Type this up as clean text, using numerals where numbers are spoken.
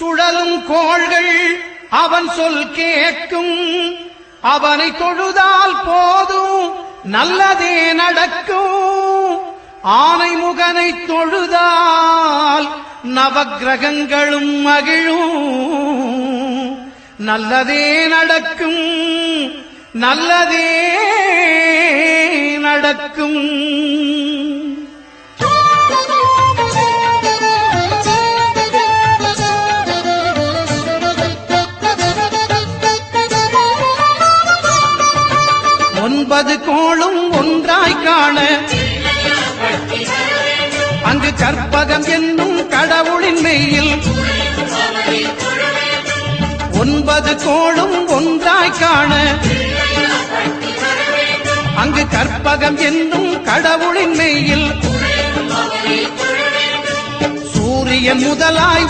சுழலும் கோள்கள் அவன் சொல் கேட்கும், அவனை தொழுதால் போதும் நல்லதே நடக்கும். ஆனை முகனை தொழுதால் நவக்கிரகங்களும் மகிழும். நல்லதே நடக்கும், நல்லதே நடக்கும். ஒன்பது கோளும் ஒன்றாய் காண அங்கு கற்பகம் என்னும் கடவுளின் மெய்யில். ஒன்பது கோளும் ஒன்றாய் காண அங்கு கற்பகம் என்னும் கடவுளின் மெய்யில். சூரியன் முதலாய்